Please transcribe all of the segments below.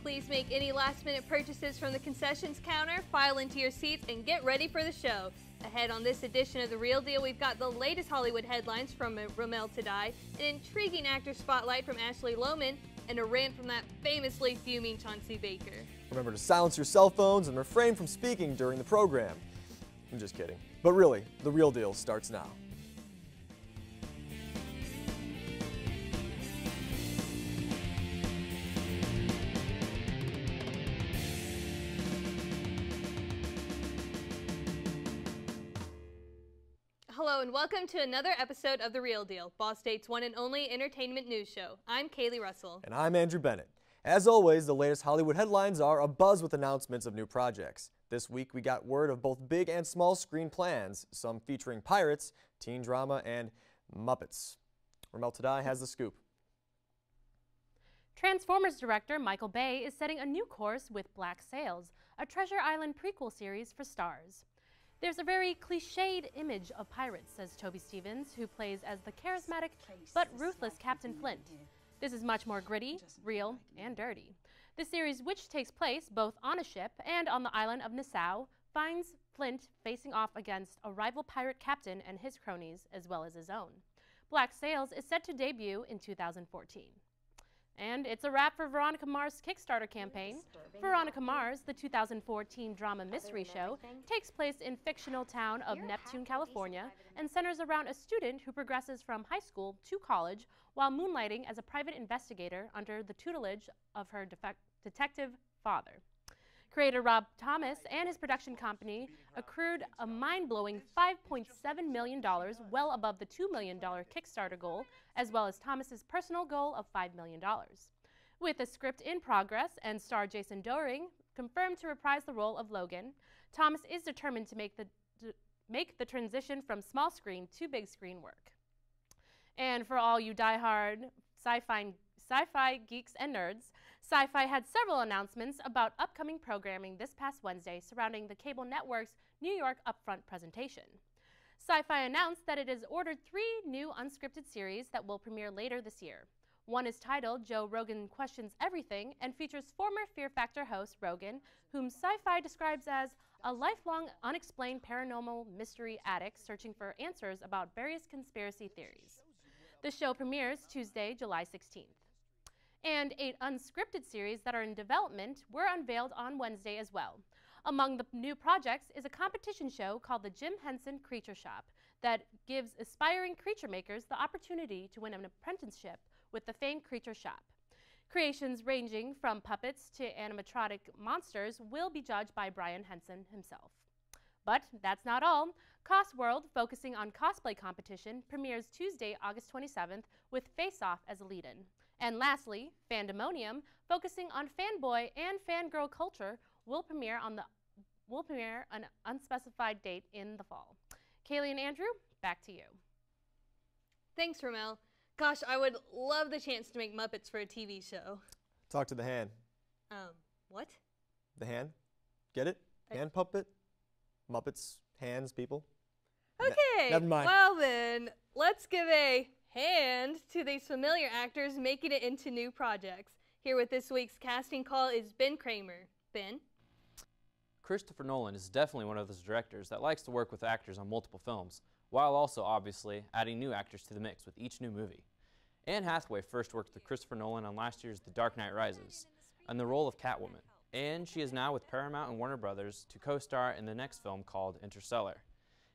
Please make any last-minute purchases from the concessions counter, file into your seats, and get ready for the show. Ahead on this edition of The Real Deal, we've got the latest Hollywood headlines from Romelle Taday, an intriguing actor spotlight from Lohman, and a rant from that famously fuming Chauncey Baker. Remember to silence your cell phones and refrain from speaking during the program. I'm just kidding. But really, The Real Deal starts now. Hello and welcome to another episode of The Real Deal, Ball State's one and only entertainment news show. I'm Kayli Russell. And I'm Andrew Bennett. As always, the latest Hollywood headlines are abuzz with announcements of new projects. This week we got word of both big and small screen plans, some featuring pirates, teen drama, and Muppets. Romelle Taday has the scoop. Transformers director Michael Bay is setting a new course with Black Sails, a Treasure Island prequel series for Starz. There's a very cliched image of pirates, says Toby Stevens, who plays as the charismatic but ruthless Captain Flint. This is much more gritty, real, and dirty. The series, which takes place both on a ship and on the island of Nassau, finds Flint facing off against a rival pirate captain and his cronies, as well as his own. Black Sails is set to debut in 2014. And it's a wrap for Veronica Mars' Kickstarter campaign. Veronica Mars, the 2014 drama mystery show, takes place in fictional town of Neptune, California, and centers around a student who progresses from high school to college while moonlighting as a private investigator under the tutelage of her detective father. Creator Rob Thomas and his production company accrued a mind-blowing $5.7 million, well above the $2 million Kickstarter goal, as well as Thomas's personal goal of $5 million. With the script in progress and star Jason Dohring confirmed to reprise the role of Logan, Thomas is determined to make the transition from small screen to big screen work. And for all you diehard sci-fi geeks and nerds, Sci-Fi had several announcements about upcoming programming this past Wednesday surrounding the cable network's New York Upfront presentation. Sci-Fi announced that it has ordered 3 new unscripted series that will premiere later this year. One is titled Joe Rogan Questions Everything and features former Fear Factor host Rogan, whom Sci-Fi describes as a lifelong unexplained paranormal mystery addict searching for answers about various conspiracy theories. The show premieres Tuesday, July 16th. And 8 unscripted series that are in development were unveiled on Wednesday as well. Among the new projects is a competition show called the Jim Henson Creature Shop that gives aspiring creature makers the opportunity to win an apprenticeship with the famed Creature Shop. Creations ranging from puppets to animatronic monsters will be judged by Brian Henson himself. But that's not all. Cos World, focusing on cosplay competition, premieres Tuesday, August 27th with Face Off as a lead-in. And lastly, Fandemonium, focusing on fanboy and fangirl culture, will premiere an unspecified date in the fall. Kayli and Andrew, back to you. Thanks, Romelle. Gosh, I would love the chance to make Muppets for a TV show. Talk to the hand. What? The hand? Get it? Hand puppet? Muppets, hands, people? Okay, Never mind. Well then, let's give a hand to these familiar actors making it into new projects. Here with this week's casting call is Ben Cramer. Ben? Christopher Nolan is definitely one of those directors that likes to work with actors on multiple films, while also obviously adding new actors to the mix with each new movie. Anne Hathaway first worked with Christopher Nolan on last year's The Dark Knight Rises, in the role of Catwoman, and she is now with Paramount and Warner Brothers to co-star in the next film called Interstellar.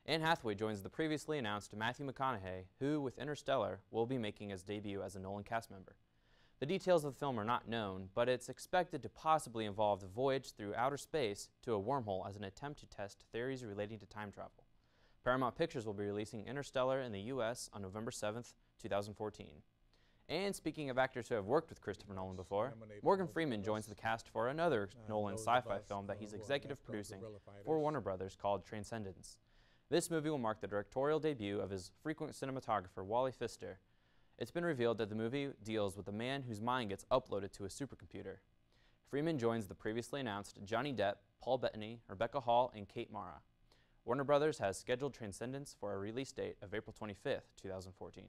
Anne Hathaway joins the previously announced Matthew McConaughey, who, with Interstellar, will be making his debut as a Nolan cast member. The details of the film are not known, but it's expected to possibly involve the voyage through outer space to a wormhole as an attempt to test theories relating to time travel. Paramount Pictures will be releasing Interstellar in the U.S. on November 7th, 2014. And speaking of actors who have worked with Christopher Nolan before, Morgan Freeman joins the cast for another Nolan sci-fi film that he's executive producing for Warner Brothers called Transcendence. This movie will mark the directorial debut of his frequent cinematographer Wally Pfister. It's been revealed that the movie deals with a man whose mind gets uploaded to a supercomputer. Freeman joins the previously announced Johnny Depp, Paul Bettany, Rebecca Hall, and Kate Mara. Warner Brothers has scheduled Transcendence for a release date of April 25th, 2014.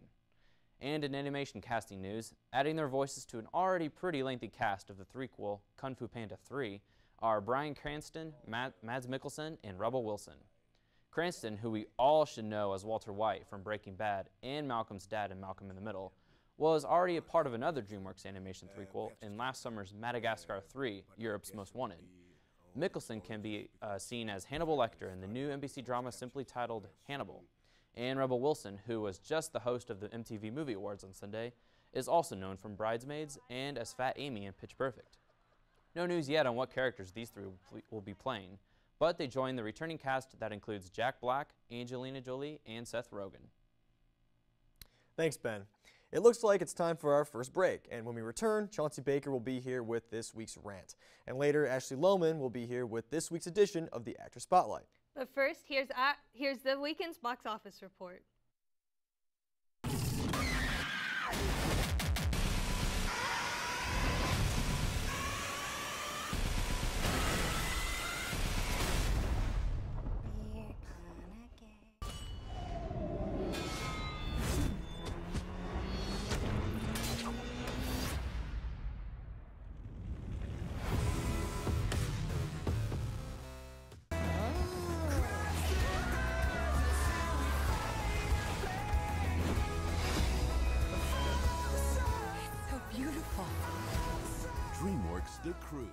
And in animation casting news, adding their voices to an already pretty lengthy cast of the threequel Kung Fu Panda 3 are Bryan Cranston, Mads Mikkelsen, and Rebel Wilson. Cranston, who we all should know as Walter White from Breaking Bad and Malcolm's dad in Malcolm in the Middle, was already a part of another DreamWorks animation threequel in last summer's Madagascar 3, Europe's Most Wanted. Mikkelsen can be seen as Hannibal Lecter in the new NBC drama simply titled Hannibal. And Rebel Wilson, who was just the host of the MTV Movie Awards on Sunday, is also known from Bridesmaids and as Fat Amy in Pitch Perfect. No news yet on what characters these three will be playing, but they join the returning cast that includes Jack Black, Angelina Jolie, and Seth Rogen. Thanks, Ben. It looks like it's time for our first break, and when we return, Chauncey Baker will be here with this week's Rant. And later, Ashley Lohman will be here with this week's edition of the Actor Spotlight. But first, here's the weekend's box office report. DreamWorks The Cruise.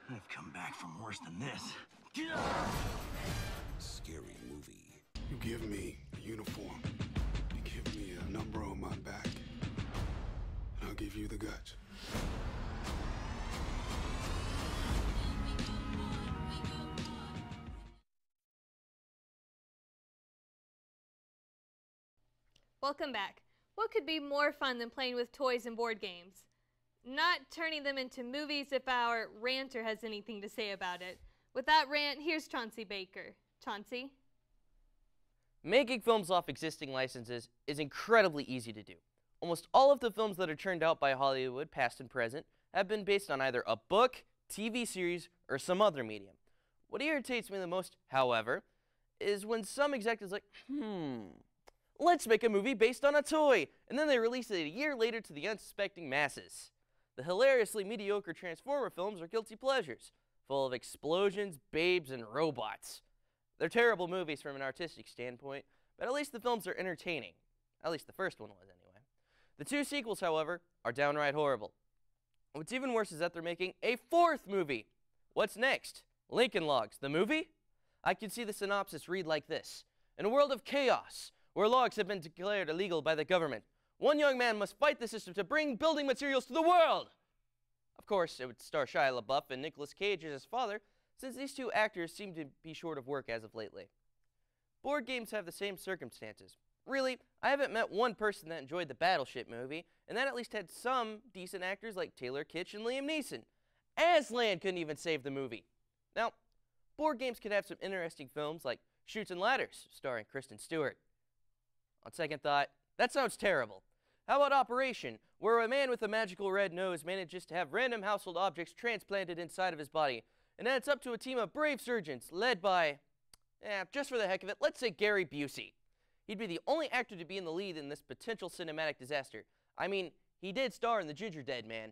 I've come back from worse than this. Scary movie. You give me a uniform, you give me a number on my back, and I'll give you the guts. Welcome back. What could be more fun than playing with toys and board games? Not turning them into movies if our ranter has anything to say about it. With that rant, here's Chauncey Baker. Chauncey? Making films off existing licenses is incredibly easy to do. Almost all of the films that are churned out by Hollywood, past and present, have been based on either a book, TV series, or some other medium. What irritates me the most, however, is when some executives like, let's make a movie based on a toy, and then they release it a year later to the unsuspecting masses. The hilariously mediocre Transformer films are guilty pleasures, full of explosions, babes, and robots. They're terrible movies from an artistic standpoint, but at least the films are entertaining. At least the first one was, anyway. The two sequels, however, are downright horrible. What's even worse is that they're making a fourth movie. What's next? Lincoln Logs, the movie? I can see the synopsis read like this. In a world of chaos, where logs have been declared illegal by the government, one young man must fight the system to bring building materials to the world. Of course, it would star Shia LaBeouf and Nicolas Cage as his father, since these two actors seem to be short of work as of lately. Board games have the same circumstances. Really, I haven't met one person that enjoyed the Battleship movie, and that at least had some decent actors like Taylor Kitsch and Liam Neeson. Aslan couldn't even save the movie. Now, board games could have some interesting films like Chutes and Ladders, starring Kristen Stewart. On second thought, that sounds terrible. How about Operation, where a man with a magical red nose manages to have random household objects transplanted inside of his body, and then it's up to a team of brave surgeons led by, just for the heck of it, let's say Gary Busey. He'd be the only actor to be in the lead in this potential cinematic disaster. I mean, he did star in The Ginger Dead Man.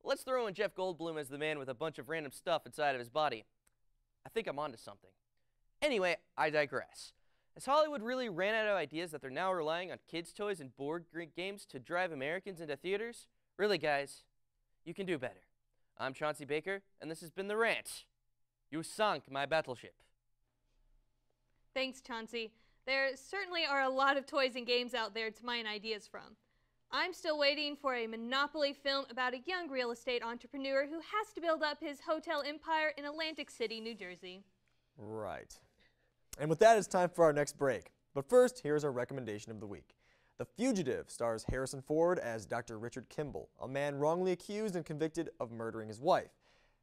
Let's throw in Jeff Goldblum as the man with a bunch of random stuff inside of his body. I think I'm onto something. Anyway, I digress. Has Hollywood really ran out of ideas that they're now relying on kids' toys and board games to drive Americans into theaters? Really, guys, you can do better. I'm Chauncey Baker, and this has been The Rant. You sunk my battleship. Thanks, Chauncey. There certainly are a lot of toys and games out there to mine ideas from. I'm still waiting for a Monopoly film about a young real estate entrepreneur who has to build up his hotel empire in Atlantic City, New Jersey. Right. And with that, it's time for our next break. But first, here's our recommendation of the week. The Fugitive stars Harrison Ford as Dr. Richard Kimball, a man wrongly accused and convicted of murdering his wife.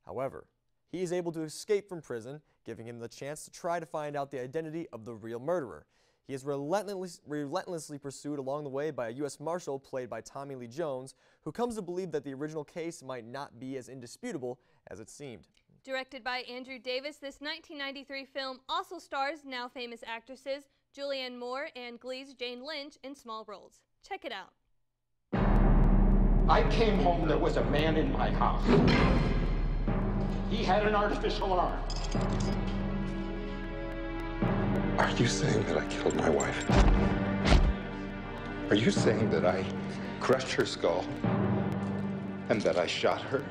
However, he is able to escape from prison, giving him the chance to try to find out the identity of the real murderer. He is relentlessly pursued along the way by a U.S. Marshal played by Tommy Lee Jones, who comes to believe that the original case might not be as indisputable as it seemed. Directed by Andrew Davis, this 1993 film also stars now famous actresses Julianne Moore and Glee's Jane Lynch in small roles. Check it out. I came home, there was a man in my house. He had an artificial arm. Are you saying that I killed my wife? Are you saying that I crushed her skull and that I shot her?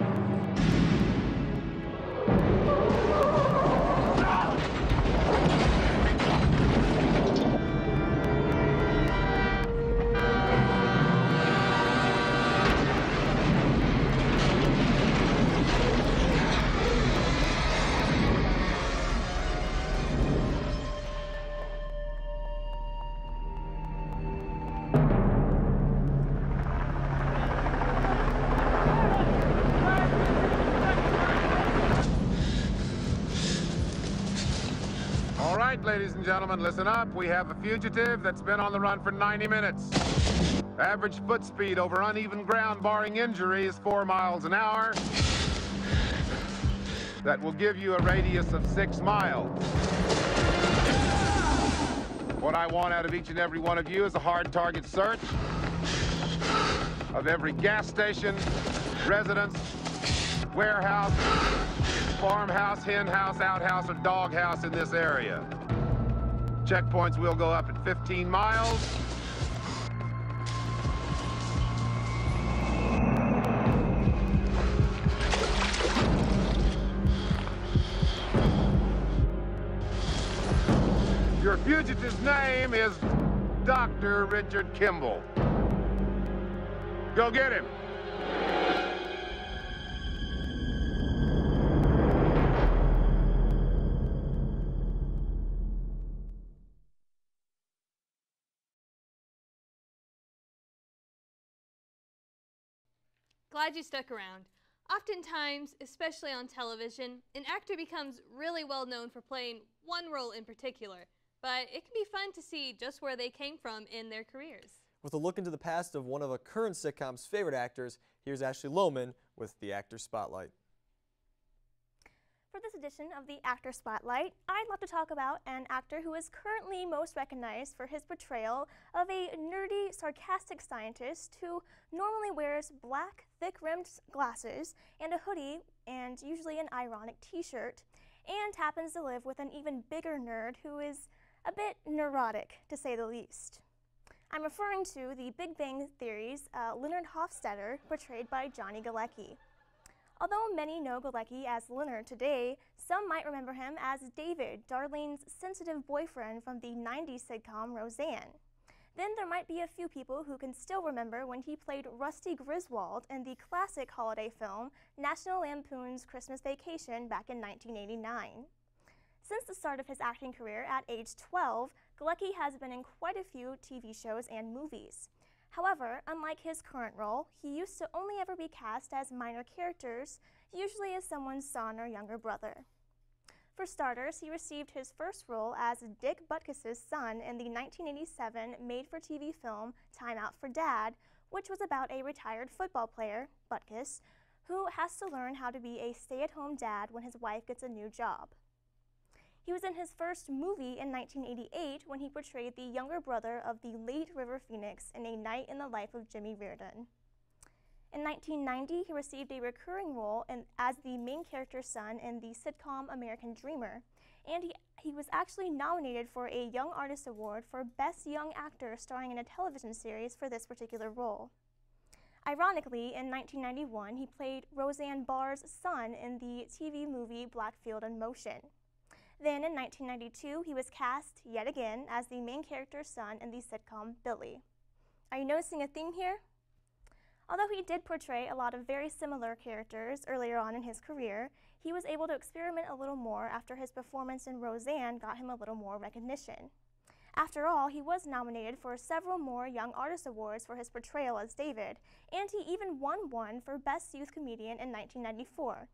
Ladies and gentlemen, listen up. We have a fugitive that's been on the run for 90 minutes. Average foot speed over uneven ground, barring injury, is 4 miles an hour. That will give you a radius of 6 miles. What I want out of each and every one of you is a hard target search of every gas station, residence, warehouse, farmhouse, hen house, outhouse, or dog house in this area. Checkpoints will go up at 15 miles. Your fugitive's name is Dr. Richard Kimball. Go get him. Glad you stuck around. Oftentimes, especially on television, an actor becomes really well known for playing one role in particular, but it can be fun to see just where they came from in their careers. With a look into the past of one of a current sitcom's favorite actors, here's Ashley Lohman with the Actor Spotlight. For this edition of the Actor Spotlight, I'd love to talk about an actor who is currently most recognized for his portrayal of a nerdy, sarcastic scientist who normally wears black, thick-rimmed glasses and a hoodie and usually an ironic t-shirt, and happens to live with an even bigger nerd who is a bit neurotic, to say the least. I'm referring to the Big Bang Theory's Leonard Hofstadter, portrayed by Johnny Galecki. Although many know Galecki as Leonard today, some might remember him as David, Darlene's sensitive boyfriend from the 90s sitcom Roseanne. Then there might be a few people who can still remember when he played Rusty Griswold in the classic holiday film National Lampoon's Christmas Vacation back in 1989. Since the start of his acting career at age 12, Galecki has been in quite a few TV shows and movies. However, unlike his current role, he used to only ever be cast as minor characters, usually as someone's son or younger brother. For starters, he received his first role as Dick Butkus's son in the 1987 made-for-TV film Time Out for Dad, which was about a retired football player, Butkus, who has to learn how to be a stay-at-home dad when his wife gets a new job. He was in his first movie in 1988 when he portrayed the younger brother of the late River Phoenix in A Night in the Life of Jimmy Reardon. In 1990, he received a recurring role as the main character's son in the sitcom American Dreamer, and he was actually nominated for a Young Artist Award for Best Young Actor starring in a television series for this particular role. Ironically, in 1991, he played Roseanne Barr's son in the TV movie Blackfield in Motion. Then in 1992, he was cast yet again as the main character's son in the sitcom Billy. Are you noticing a theme here? Although he did portray a lot of very similar characters earlier on in his career, he was able to experiment a little more after his performance in Roseanne got him a little more recognition. After all, he was nominated for several more Young Artist Awards for his portrayal as David, and he even won one for Best Youth Comedian in 1994.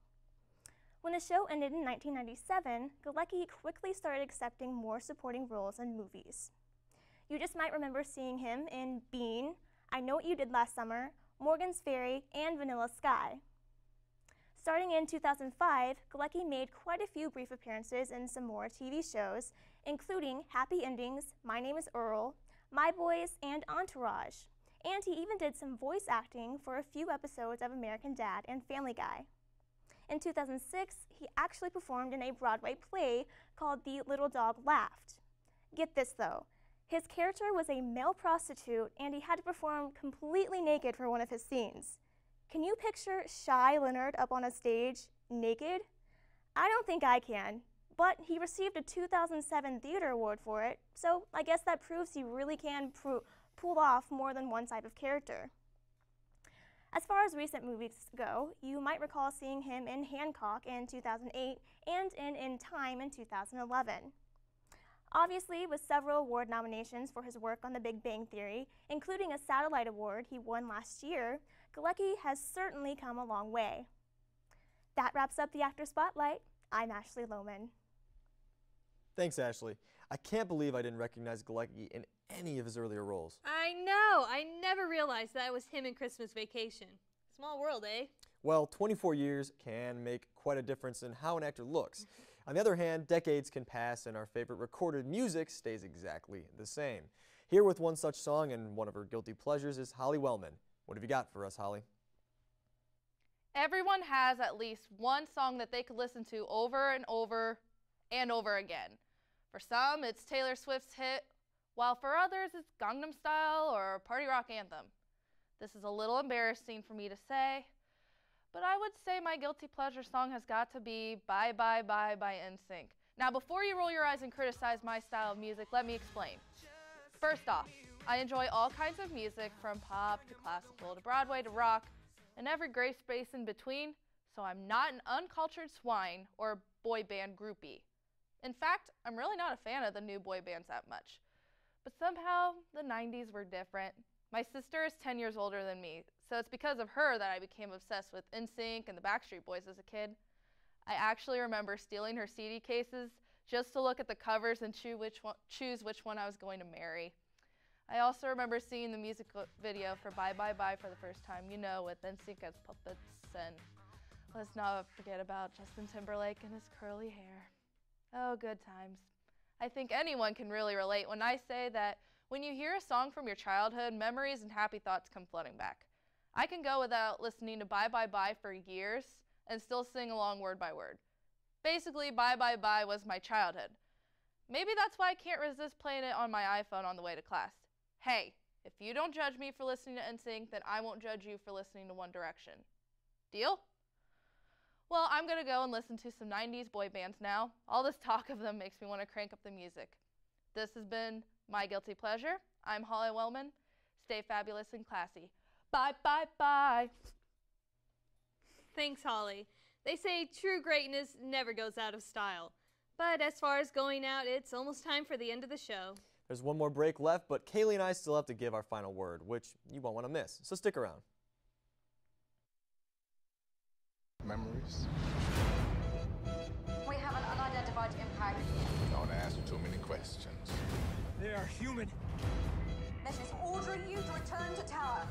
When the show ended in 1997, Galecki quickly started accepting more supporting roles in movies. You just might remember seeing him in Bean, I Know What You Did Last Summer, Morgan's Ferry, and Vanilla Sky. Starting in 2005, Galecki made quite a few brief appearances in some more TV shows, including Happy Endings, My Name is Earl, My Boys, and Entourage. And he even did some voice acting for a few episodes of American Dad and Family Guy. In 2006, he actually performed in a Broadway play called The Little Dog Laughed. Get this though, his character was a male prostitute and he had to perform completely naked for one of his scenes. Can you picture shy Leonard up on a stage, naked? I don't think I can, but he received a 2007 Theater Award for it, so I guess that proves he really can pull off more than one type of character. As far as recent movies go, you might recall seeing him in Hancock in 2008 and In Time in 2011. Obviously, with several award nominations for his work on The Big Bang Theory, including a Satellite Award he won last year, Galecki has certainly come a long way. That wraps up the Actor Spotlight. I'm Ashley Lohman. Thanks, Ashley. I can't believe I didn't recognize Galecki in any of his earlier roles. I know! I never realized that was him in Christmas Vacation. Small world, eh? Well, 24 years can make quite a difference in how an actor looks. On the other hand, decades can pass and our favorite recorded music stays exactly the same. Here with one such song and one of her guilty pleasures is Holly Wellman. What have you got for us, Holly? Everyone has at least one song that they could listen to over and over and over again. For some, it's Taylor Swift's hit, while for others, it's Gangnam Style or Party Rock Anthem. This is a little embarrassing for me to say, but I would say my guilty pleasure song has got to be Bye Bye Bye by NSYNC. Now, before you roll your eyes and criticize my style of music, let me explain. First off, I enjoy all kinds of music, from pop to classical to Broadway to rock, and every gray space in between, so I'm not an uncultured swine or boy band groupie. In fact, I'm really not a fan of the new boy bands that much. But somehow, the 90s were different. My sister is 10 years older than me, so it's because of her that I became obsessed with NSYNC and the Backstreet Boys as a kid. I actually remember stealing her CD cases just to look at the covers and choose which one I was going to marry. I also remember seeing the music video for Bye Bye Bye for the first time, you know, with NSYNC as puppets, and let's not forget about Justin Timberlake and his curly hair. Oh, good times. I think anyone can really relate when I say that when you hear a song from your childhood, memories and happy thoughts come flooding back. I can go without listening to Bye Bye Bye for years and still sing along word by word. Basically, Bye Bye Bye was my childhood. Maybe that's why I can't resist playing it on my iPhone on the way to class. Hey, if you don't judge me for listening to NSYNC, then I won't judge you for listening to One Direction. Deal? Well, I'm going to go and listen to some 90s boy bands now. All this talk of them makes me want to crank up the music. This has been my guilty pleasure. I'm Holly Wellman. Stay fabulous and classy. Bye, bye, bye. Thanks, Holly. They say true greatness never goes out of style. But as far as going out, it's almost time for the end of the show. There's one more break left, but Kayli and I still have to give our final word, which you won't want to miss, so stick around. Memories? We have an unidentified impact. Don't ask too many questions. They are human. Mission is ordering you to return to tower.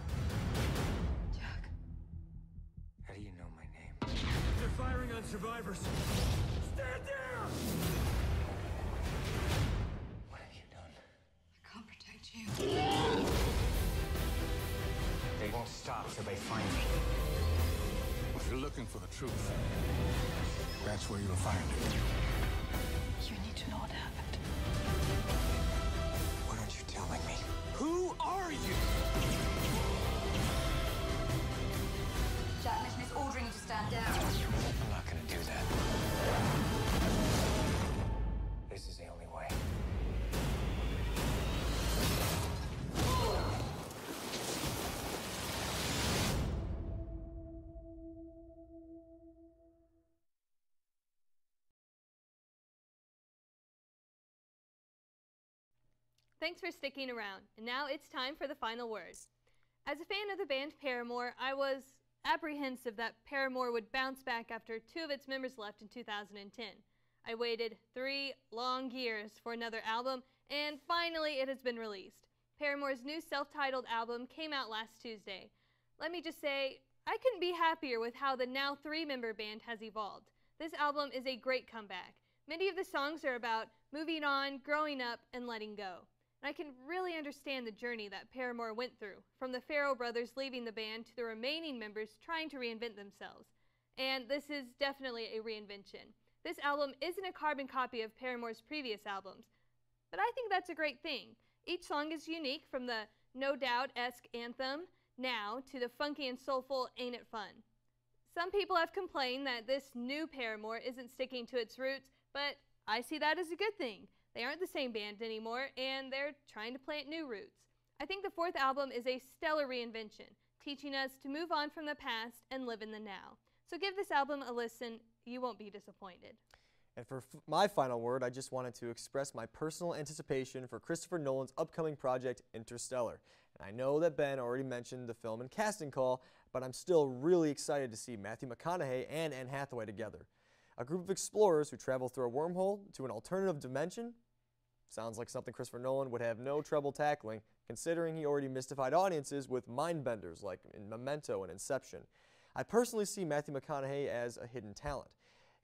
Jack. How do you know my name? They're firing on survivors. Stand down! What have you done? I can't protect you. They won't stop till they find me. If you're looking for the truth, that's where you'll find it. You need to know what happened. What aren't you telling me? Who are you? Jack, mission is ordering you to stand down. I'm not gonna do that. This is the only way. Thanks for sticking around, and now it's time for the final word. As a fan of the band Paramore, I was apprehensive that Paramore would bounce back after 2 of its members left in 2010. I waited 3 long years for another album, and finally it has been released. Paramore's new self-titled album came out last Tuesday. Let me just say, I couldn't be happier with how the now 3-member band has evolved. This album is a great comeback. Many of the songs are about moving on, growing up, and letting go. And I can really understand the journey that Paramore went through, from the Farrell brothers leaving the band to the remaining members trying to reinvent themselves. And this is definitely a reinvention. This album isn't a carbon copy of Paramore's previous albums, but I think that's a great thing. Each song is unique, from the No Doubt-esque anthem, Now, to the funky and soulful Ain't It Fun. Some people have complained that this new Paramore isn't sticking to its roots, but I see that as a good thing. They aren't the same band anymore, and they're trying to plant new roots. I think the 4th album is a stellar reinvention, teaching us to move on from the past and live in the now. So give this album a listen. You won't be disappointed. And for my final word, I just wanted to express my personal anticipation for Christopher Nolan's upcoming project, Interstellar. And I know that Ben already mentioned the film and casting call, but I'm still really excited to see Matthew McConaughey and Anne Hathaway together. A group of explorers who travel through a wormhole to an alternative dimension? Sounds like something Christopher Nolan would have no trouble tackling, considering he already mystified audiences with mind-benders like in Memento and Inception. I personally see Matthew McConaughey as a hidden talent.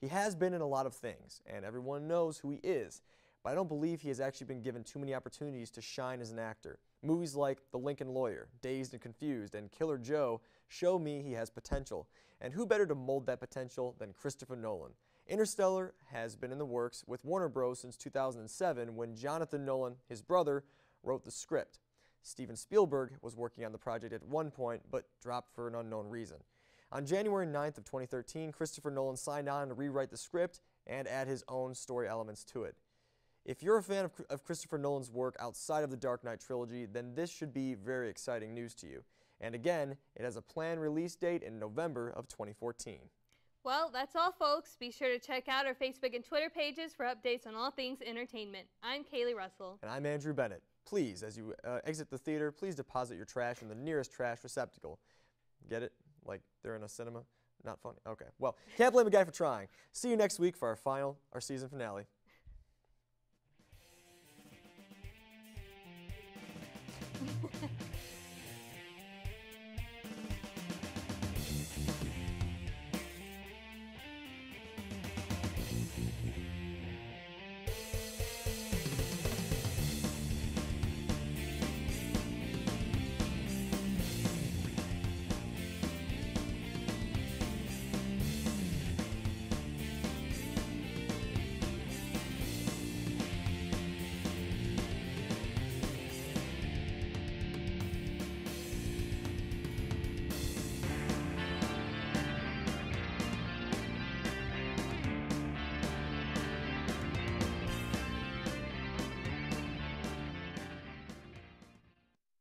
He has been in a lot of things, and everyone knows who he is, but I don't believe he has actually been given too many opportunities to shine as an actor. Movies like The Lincoln Lawyer, Dazed and Confused, and Killer Joe show me he has potential, and who better to mold that potential than Christopher Nolan? Interstellar has been in the works with Warner Bros. Since 2007, when Jonathan Nolan, his brother, wrote the script. Steven Spielberg was working on the project at one point, but dropped for an unknown reason. On January 9th of 2013, Christopher Nolan signed on to rewrite the script and add his own story elements to it. If you're a fan of Christopher Nolan's work outside of the Dark Knight trilogy, then this should be very exciting news to you. And again, it has a planned release date in November of 2014. Well, that's all, folks. Be sure to check out our Facebook and Twitter pages for updates on all things entertainment. I'm Kayli Russell. And I'm Andrew Bennett. Please, as you exit the theater, please deposit your trash in the nearest trash receptacle. Get it? Like they're in a cinema? Not funny. Okay. Well, can't blame a guy for trying. See you next week for our season finale.